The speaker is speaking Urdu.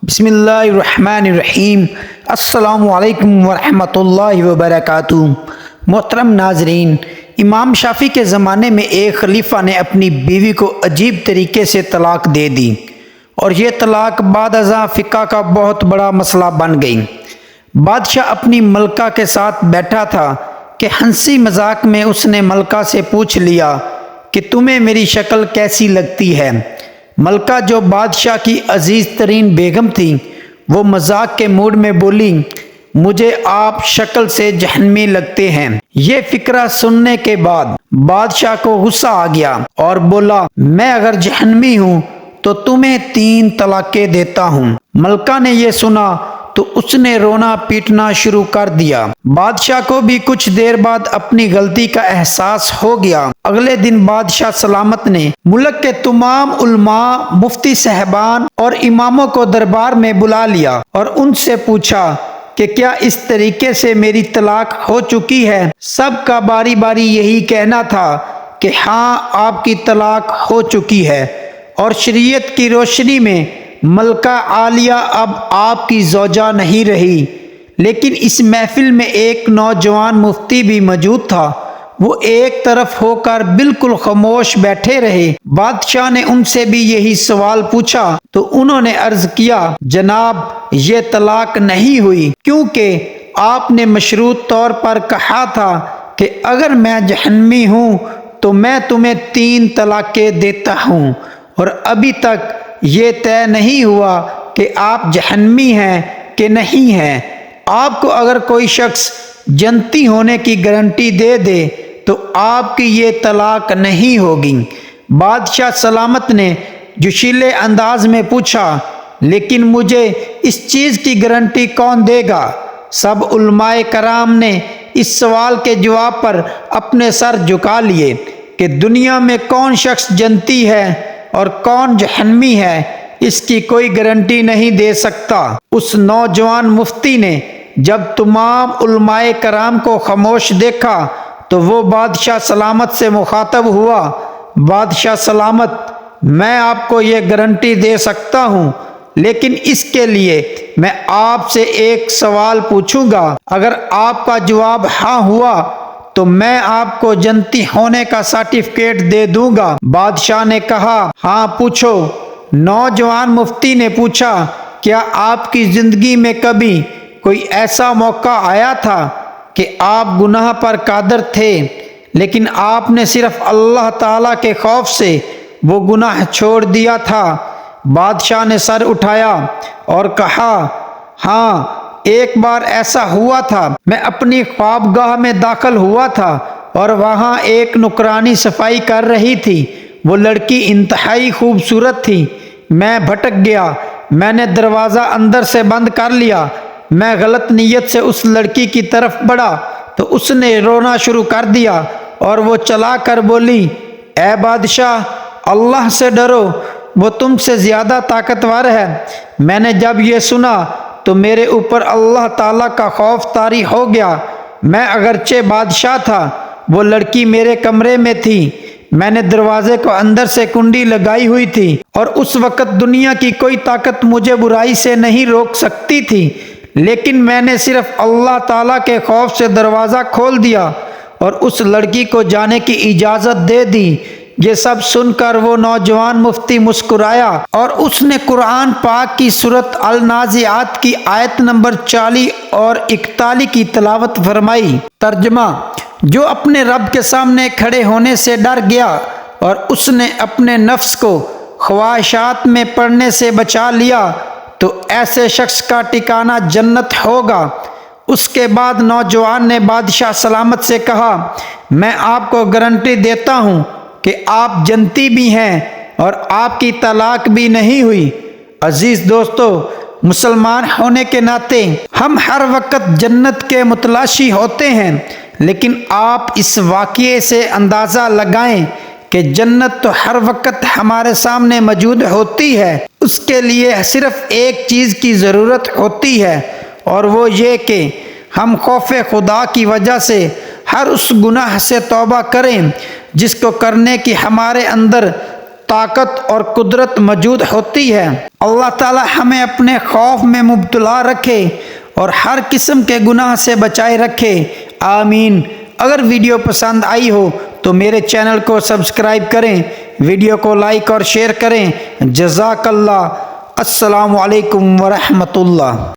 بسم اللہ الرحمن الرحیم۔ السلام علیکم ورحمۃ اللہ وبرکاتہ۔ محترم ناظرین، امام شافعی کے زمانے میں ایک خلیفہ نے اپنی بیوی کو عجیب طریقے سے طلاق دے دی اور یہ طلاق بعد ازاں فقہ کا بہت بڑا مسئلہ بن گئی۔ بادشاہ اپنی ملکہ کے ساتھ بیٹھا تھا کہ ہنسی مذاق میں اس نے ملکہ سے پوچھ لیا کہ تمہیں میری شکل کیسی لگتی ہے۔ ملکہ جو بادشاہ کی عزیز ترین بیگم تھی، وہ مذاق کے موڈ میں بولی، مجھے آپ شکل سے جہنمی لگتے ہیں۔ یہ فقرہ سننے کے بعد بادشاہ کو غصہ آ گیا اور بولا، میں اگر جہنمی ہوں تو تمہیں 3 طلاقیں دیتا ہوں۔ ملکہ نے یہ سنا تو اس نے رونا پیٹنا شروع کر دیا۔ بادشاہ کو بھی کچھ دیر بعد اپنی غلطی کا احساس ہو گیا۔ اگلے دن بادشاہ سلامت نے ملک کے تمام علماء، مفتی صاحبان اور اماموں کو دربار میں بلا لیا اور ان سے پوچھا کہ کیا اس طریقے سے میری طلاق ہو چکی ہے؟ سب کا باری باری یہی کہنا تھا کہ ہاں، آپ کی طلاق ہو چکی ہے اور شریعت کی روشنی میں ملکہ عالیہ اب آپ کی زوجہ نہیں رہی۔ لیکن اس محفل میں ایک نوجوان مفتی بھی موجود تھا۔ وہ ایک طرف ہو کر بالکل خاموش بیٹھے رہے۔ بادشاہ نے ان سے بھی یہی سوال پوچھا تو انہوں نے عرض کیا، جناب، یہ طلاق نہیں ہوئی کیونکہ آپ نے مشروط طور پر کہا تھا کہ اگر میں جہنمی ہوں تو میں تمہیں 3 طلاقیں دیتا ہوں، اور ابھی تک یہ طے نہیں ہوا کہ آپ جہنمی ہیں کہ نہیں ہیں۔ آپ کو اگر کوئی شخص جنتی ہونے کی گارنٹی دے دے تو آپ کی یہ طلاق نہیں ہوگی۔ بادشاہ سلامت نے جوشیلے انداز میں پوچھا، لیکن مجھے اس چیز کی گارنٹی کون دے گا؟ سب علماء کرام نے اس سوال کے جواب پر اپنے سر جھکا لیے کہ دنیا میں کون شخص جنتی ہے اور کون جہنمی ہے، اس کی کوئی گارنٹی نہیں دے سکتا۔ اس نوجوان مفتی نے جب تمام علماء کرام کو خاموش دیکھا تو وہ بادشاہ سلامت سے مخاطب ہوا، بادشاہ سلامت، میں آپ کو یہ گارنٹی دے سکتا ہوں، لیکن اس کے لیے میں آپ سے ایک سوال پوچھوں گا۔ اگر آپ کا جواب ہاں ہوا تو میں آپ کو جنتی ہونے کا سرٹیفکیٹ دے دوں گا۔ بادشاہ نے کہا، ہاں پوچھو۔ نوجوان مفتی نے پوچھا، کیا آپ کی زندگی میں کبھی کوئی ایسا موقع آیا تھا کہ آپ گناہ پر قادر تھے لیکن آپ نے صرف اللہ تعالیٰ کے خوف سے وہ گناہ چھوڑ دیا تھا؟ بادشاہ نے سر اٹھایا اور کہا، ہاں، ایک بار ایسا ہوا تھا۔ میں اپنی خوابگاہ میں داخل ہوا تھا اور وہاں ایک نوکرانی صفائی کر رہی تھی۔ وہ لڑکی انتہائی خوبصورت تھی۔ میں بھٹک گیا، میں نے دروازہ اندر سے بند کر لیا۔ میں غلط نیت سے اس لڑکی کی طرف بڑھا تو اس نے رونا شروع کر دیا اور وہ چلا کر بولی، اے بادشاہ، اللہ سے ڈرو، وہ تم سے زیادہ طاقتور ہے۔ میں نے جب یہ سنا تو میرے اوپر اللہ تعالیٰ کا خوف طاری ہو گیا۔ میں اگرچہ بادشاہ تھا، وہ لڑکی میرے کمرے میں تھی، میں نے دروازے کو اندر سے کنڈی لگائی ہوئی تھی اور اس وقت دنیا کی کوئی طاقت مجھے برائی سے نہیں روک سکتی تھی، لیکن میں نے صرف اللہ تعالیٰ کے خوف سے دروازہ کھول دیا اور اس لڑکی کو جانے کی اجازت دے دی۔ یہ سب سن کر وہ نوجوان مفتی مسکرایا اور اس نے قرآن پاک کی سورۃ النازعات کی آیت نمبر 40 اور 41 کی تلاوت فرمائی۔ ترجمہ: جو اپنے رب کے سامنے کھڑے ہونے سے ڈر گیا اور اس نے اپنے نفس کو خواہشات میں پڑنے سے بچا لیا تو ایسے شخص کا ٹھکانہ جنت ہوگا۔ اس کے بعد نوجوان نے بادشاہ سلامت سے کہا، میں آپ کو گارنٹی دیتا ہوں کہ آپ جنتی بھی ہیں اور آپ کی طلاق بھی نہیں ہوئی۔ عزیز دوستو، مسلمان ہونے کے ناطے ہم ہر وقت جنت کے متلاشی ہوتے ہیں، لیکن آپ اس واقعے سے اندازہ لگائیں کہ جنت تو ہر وقت ہمارے سامنے موجود ہوتی ہے۔ اس کے لیے صرف ایک چیز کی ضرورت ہوتی ہے، اور وہ یہ کہ ہم خوف خدا کی وجہ سے ہر اس گناہ سے توبہ کریں جس کو کرنے کی ہمارے اندر طاقت اور قدرت موجود ہوتی ہے۔ اللہ تعالی ہمیں اپنے خوف میں مبتلا رکھے اور ہر قسم کے گناہ سے بچائے رکھے، آمین۔ اگر ویڈیو پسند آئی ہو تو میرے چینل کو سبسکرائب کریں، ویڈیو کو لائک اور شیئر کریں۔ جزاک اللہ۔ السلام علیکم ورحمۃ اللہ۔